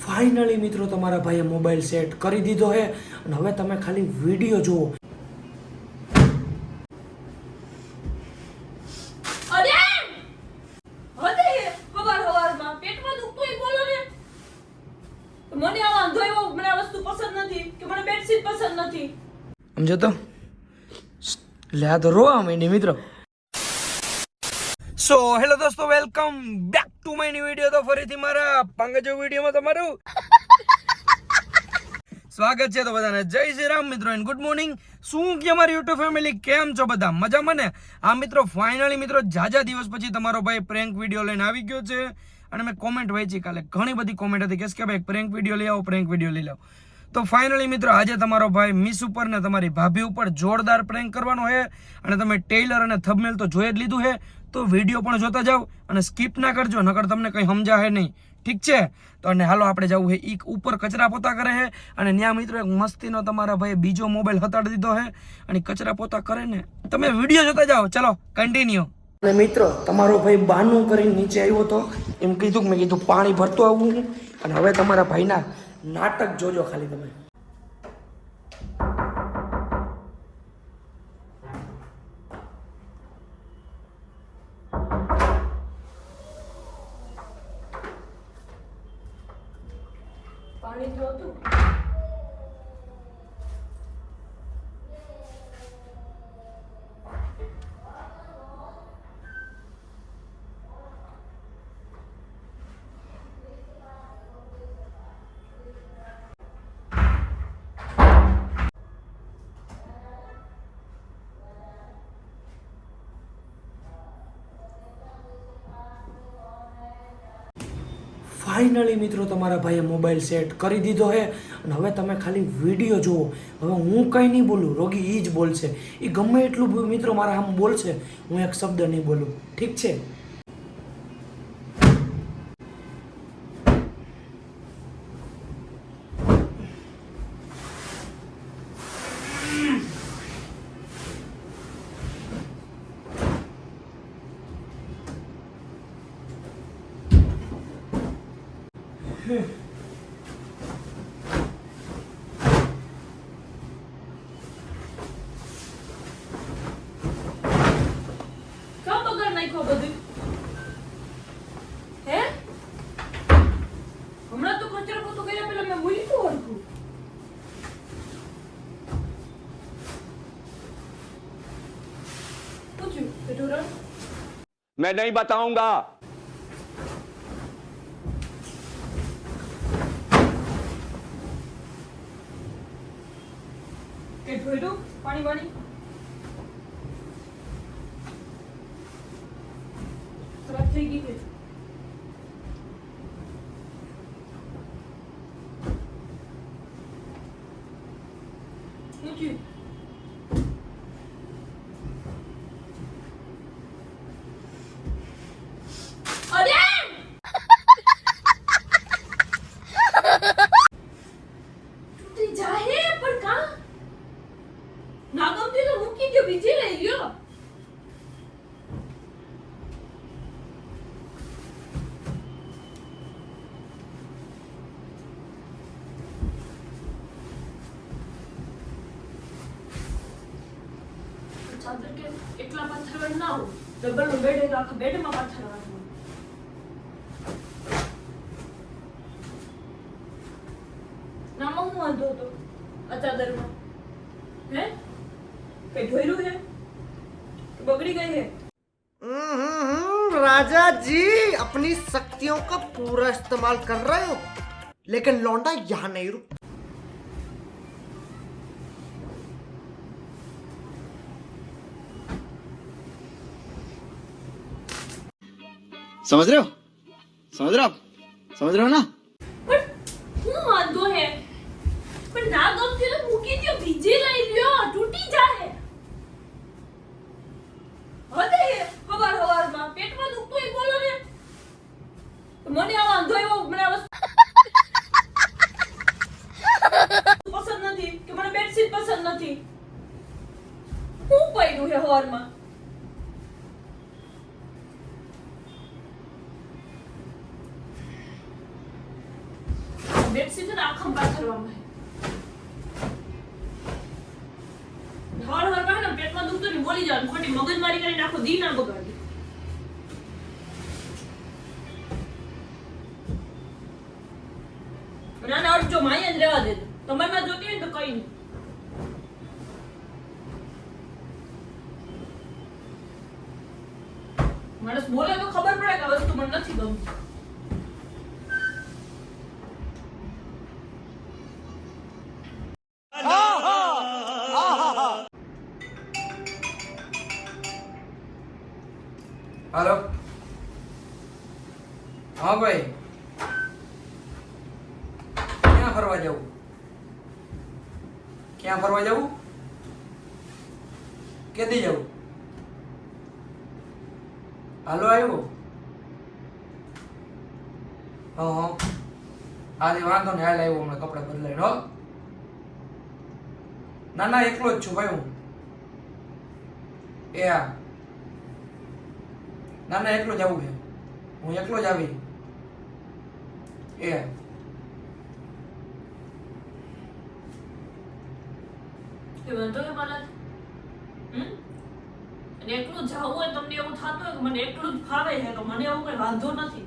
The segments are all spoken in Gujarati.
ફાઇનલી મિત્રો તમારા ભાઈએ મોબાઈલ સેટ કરી દીધો છે અને હવે તમે ખાલી વિડીયો જુઓ. અરે હદે હવાર હવારમાં પેટમાં દુખતું હોય બોલો ને. મને આ વાંધો આવ્યો, મને આ વસ્તુ પસંદ નથી કે મને બેડશીટ પસંદ નથી. સમજો તો લે આ તો રોવા માંડી મિત્રો. સો હેલો દોસ્તો, welcome back to my new video. તો ફરીથી મારા પાંગજો વિડીયોમાં તમારું સ્વાગત છે. તો બધાને જય શ્રી રામ મિત્રો એન્ડ ગુડ મોર્નિંગ. શું કે અમારી યુટ્યુબ ફેમિલી કેમ છો બધા મજામાં ને? આ મિત્રો ફાઇનલી મિત્રો જાજા દિવસ પછી તમારો ભાઈ પ્રેન્ક વિડીયો લઈને આવી ગયો છે અને મેં કોમેન્ટ વાંચી કાલે, ઘણી બધી કોમેન્ટ હતી કે ભાઈ પ્રેન્ક વિડીયો લઈ આવો, પ્રેન્ક વિડીયો લઈ આવો. તો ફાઇનલી મિત્રો આજે તમારો ભાઈ મિસ ઉપર ને તમારી ભાભી ઉપર જોરદાર પ્રેન્ક કરવાનો છે અને તમે ટેલર અને થંબનેલ તો જોઈ જ લીધું છે. તો વિડીયો પણ જોતા જાઓ અને સ્કીપ ના કરજો, નકર તમને કંઈ સમજાશે નહીં. ઠીક છે? તો અને હાલો આપણે જવું છે એક ઉપર કચરા પોતા કરે છે અને ત્યાં મિત્રો એક મસ્તીનો તમારા ભાઈ બીજો મોબાઈલ હતાડી દીધો છે અને કચરા પોતા કરે ને તમે વિડીયો જોતા જાઓ. ચલો કન્ટિન્યુ. અને મિત્રો તમારો ભાઈ બાનું કરીને નીચે આવ્યો તો એમ કીધું કે મેં કીધું પાણી ભરતો આવું અને હવે તમારા ભાઈના નાટક જોજો ખાલી તમે. પાણી જોતું ફાઇનલી મિત્રો તમારા ભાઈએ મોબાઈલ સેટ કરી દીધો છે અને હવે તમે ખાલી વિડીયો જુઓ. હવે હું કંઈ નહીં બોલું, રોગી એ જ બોલશે. એ ગમે એટલું મિત્રો મારા આમ બોલશે, હું એક શબ્દ નહીં બોલું. ઠીક છે? કામ બગાડ નાખ્યો બધું. હે હમણાં તો કચરો પોતો કર્યા પેલા મેં મૂક્યું હરખું. પૂછ્યું કે ઢોરણ मैं नहीं बताऊंगा. કે ઢોળ્યું પાણી વાણી ખરાબ થઈ ગઈ છે. પૂછ્યું અરે તૂટી જાહે પણ કા ના ગમતી તો મૂકી દો, બીજી લઈ લ્યો. ચાદર કે એટલા પાથરવાનું ના હોય, ડબલનો બેડ હોય તો આખા બેડમાં પાથરવાનું હોય. નામાં હું વાંધો હતો આ ચાદરમાં? હે કઈ ઢોયરું है कि बगड़ी गई है? राजा जी अपनी शक्तियों का पूरा इस्तेमाल कर रहे हो, लेकिन लौंडा यहाँ नहीं रुक. समझ रहे हो? समझ रहे हो आप? समझ रहे हो ना? પણ હું વાંધો હે પણ ના ગમતી તો મૂકી દો, બીજી લઈ લ્યો, તૂટી જાહે. હદે હવાર હવારમાં પેટમાં દુખતું હોય બોલો ને. મને આ વાંધો આવ્યો, મને આ વસ્તુ પસંદ નથી કે મને બેડશીટ પસંદ નથી. હું પડ્યું હે હવારમાં. બેડશીટ છે ને આખમ પાથરવામાં હર હર માં ને પેટમાં દુખતું ને બોલી જવાનું ખોટી મગજમારી કરીને આખો દી ના બગાડી ના અડજો માયા જ રહેવા દેજો તમારે ના જોતી હોય ને તો કઈ નહીં માણસ બોલે તો ખબર પડે કે આ વસ્તુ મને નથી ગમતી હાલો હા ભાઈ ક્યાં ફરવા જવું કેદી જવું હાલો આવ્યો હા આજે વાંધો ને હાલ આવ્યો હમણાં કપડા બદલાઈને હો ના એકલો જ છું ભાઈ હું એ હા ના એકલો જ આવું છે હું એકલો જ આવી એ વાંધો કે મને અને એકલું જાવું હોય તમને એવું થતું હોય કે મને એકલું જ ફાવે છે તો મને એવું કઈ વાંધો નથી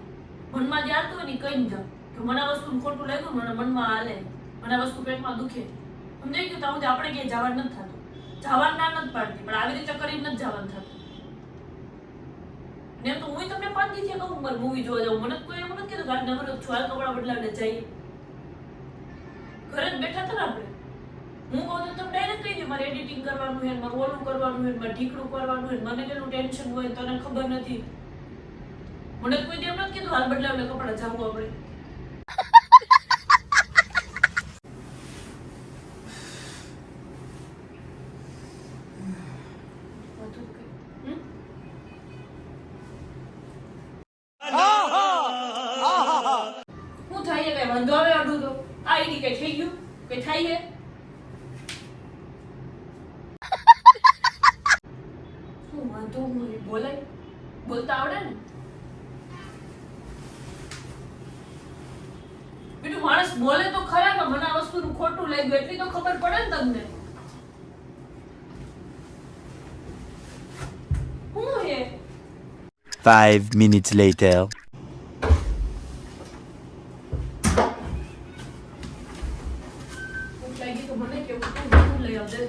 મનમાં જે આવતું હોય ને કઈ જાવ કે મને આ વસ્તુ ખોટું લાગ્યું મને મનમાં હાલે મને આ વસ્તુ પેટમાં દુખે સમજાઈ ગયું તો આપણે ક્યાંય જવાનું નથી થતું જવાનું ના નથી પાડતી પણ આવી રીતે કરીને નથી જવાનું થતું ને તો હું તમને 5 દિવસે કહું મારે મૂવી જોવા જાઉં મને કોઈ એવું નથી કીધું ગાડી નંબર છું હાલ કપડા બદલાવીને જઈએ ઘરે જ બેઠા હતા ને આપણે હું કહું તો તમે ડાયરેક્ટ કહી દે મારે એડિટિંગ કરવાનું છે મારે ઓલું કરવાનું છે મારે ઢીકડું કરવાનું છે મને કેટલું ટેન્શન હોય તને ખબર નથી મને કોઈ દેવ નથી કીધું હાલ બદલાવીને કપડા જાવું આપણે હું થાય કઈ વાંધો આવે અડું તો આ આઈડી કઈ થઈ ગયું કઈ થાય છે હું વાંધો હું બોલાય બોલતા આવડે ને બીજું માણસ બોલે તો ખરા કે મને આ વસ્તુનું ખોટું લાગ્યું એટલી તો ખબર પડે ને તમને હું હે 5 minutes later. ભૂખ લાગી તો મને કેવું તું લઈ આવજે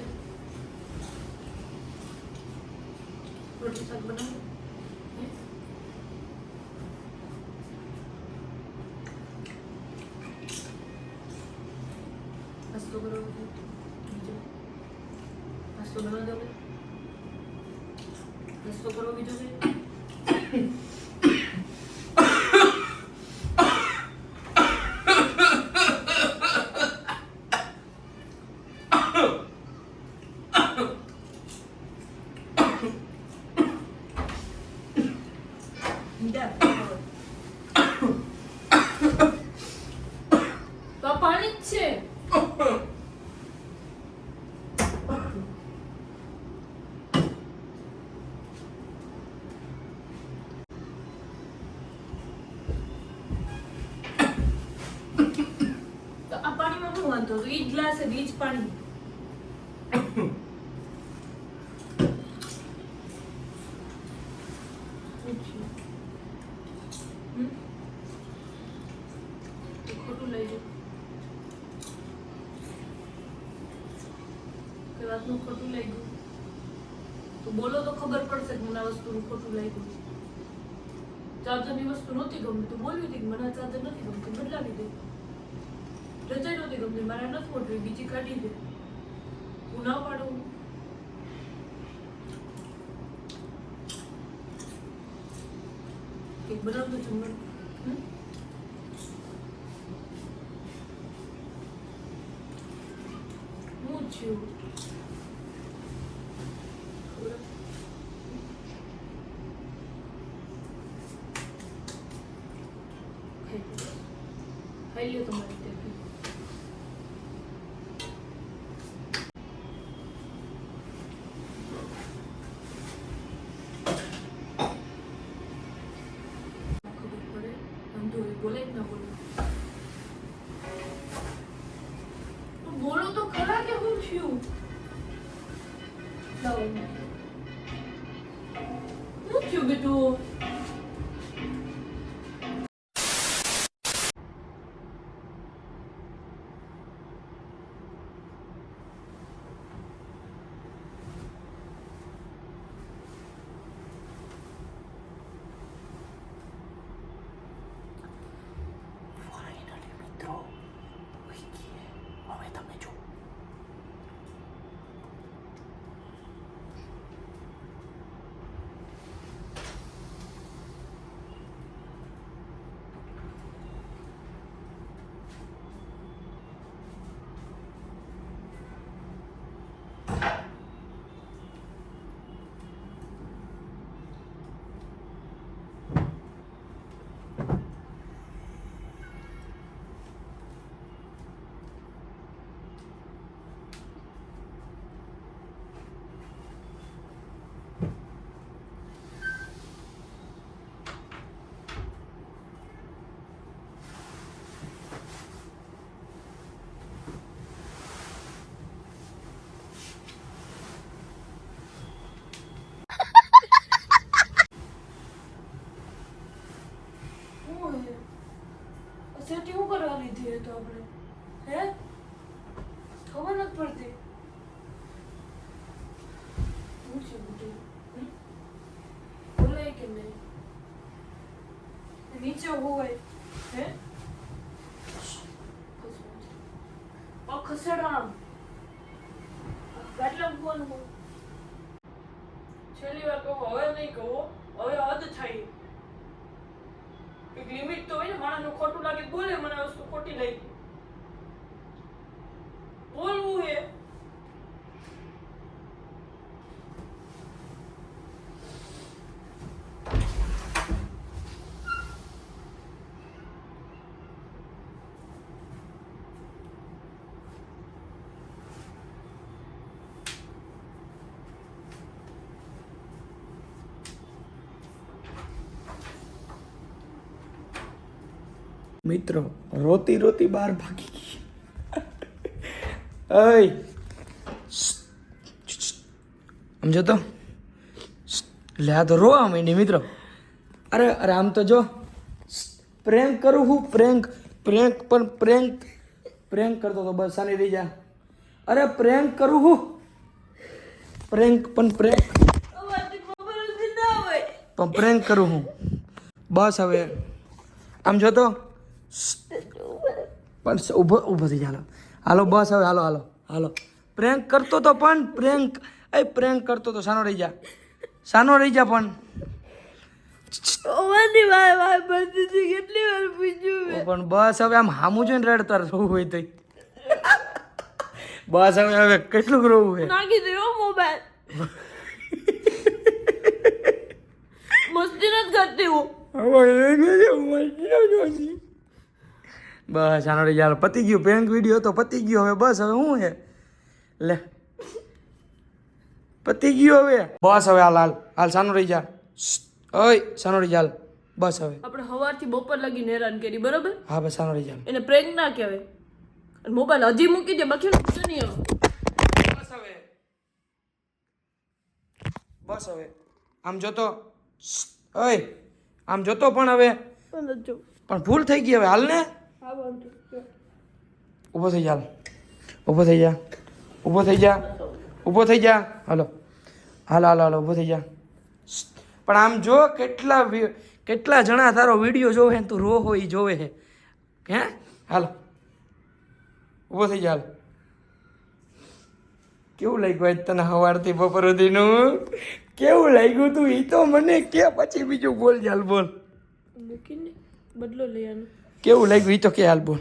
રોટી શાક બનાવ નાસ્તો કરો નાસ્તો બનાવ દો નાસ્તો કરો બીજો છે તો પાણી જ છે તો આ પાણીમાં શું વાંધો તો ઈ જ ગ્લાસ ઈ જ પાણી ખોટું લઈ જાઓ કઈ વાતનું ખોટું લઈ ગયું તો બોલો તો ખબર પડશે કે મને આ વસ્તુનું ખોટું લાગ્યું ચાર્જરની વસ્તુ નહોતી ગમતી તો બોલવી હતી કે મને આ ચાર્જર નથી ગમતી બદલાવી દે રજાઈ નહોતી ગમતી મારે નથી મોટવી બીજી કાઢી દે હું ના પાડું એક બનાવતું જમવાનું હું છું ખાઈ લ્યો તમારી રીતે ખબર પડે વાંધો હોય બોલે જ ના બોલે થયું? લાવો. શું થયું બેટું? સેટિંગ શું કરવા લીધી તો આપણે હે ખબર નથી પડતી શું છે બધું બોલાય કે નહીં નીચે હોય હે પગ ખસેડો આમ કેટલા ફોન છેલ્લી વાર કહું હવે નહીં કહું હવે હદ થાય એક લિમિટ તો હોય ને માણસનું ખોટું લાગે બોલે મને આ વસ્તુ ખોટી લાગી બોલવું હે મિત્રો રોતી રોતી બહાર ભાગી ગઈ અય સમજો તો લે આ તો રોવા માંડી મિત્રો અરે અરે આમ તો જો પ્રેન્ક કરું હું પ્રેન્ક કરતો તો બસ સાની રહી જા અરે પ્રેન્ક કરું હું પ્રેન્ક કરું હું બસ હવે આમ જો તો પણ ઊભો થઈ જા હાલો બસ હવે હાલો પ્રેન્ક કરતો તો પણ પ્રેન્ક કરતો તો સાનો રહી જા પણ પણ બસ હવે આમ હામું જોઈને રડતા રોવું હોય તો બસ હવે કેટલું રોવું છે નાખી દે મોબાઈલ મસ્તી નથી કરતી હું બસ આનો યાર પતી ગયું પ્રેન્ક વિડીયો તો પતી ગયો હવે બસ હવે શું છે લે પતી ગયું હવે બસ હવે હાલ સાનો રહી જા ઓય સાનો રહી જા બસ હવે આપણે સવારથી બપોર લગીને હેરાન કરી બરોબર હા બસ સાનો રહી જા એને પ્રેન્ક ના કહેવાય અને મોબાઈલ હજી મૂકી દે બાકી નહીં આવે બસ હવે આમ જોતો ઓય આમ જોતો પણ હવે પણ ભૂલ થઈ ગઈ હવે હાલ ને ઊભો થઈ જા હાલો ઊભો થઈ જા પણ આમ જો કેટલા જણા તારો વિડીયો જોવે ને તું રો હોય જોવે હે હે હાલો ઊભો થઈ જા હાલ કેવું લાગ્યું આજ તને સવારથી બપોર સુધીનું કેવું લાગ્યું તું એ તો મને કે પછી બીજું બોલ ચાલ બોલ મૂકીને બદલો લઈ આનો કેવું લાગ્યું એ તો કે હાલ બોલ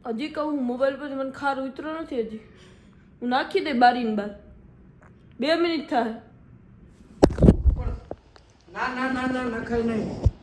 હજી કહું મોબાઈલ પરથી મને ખાર ઉતરો નથી હજી હું નાખી દે બારીની બહાર 2 મિનિટ થાય ના નખાય નહીં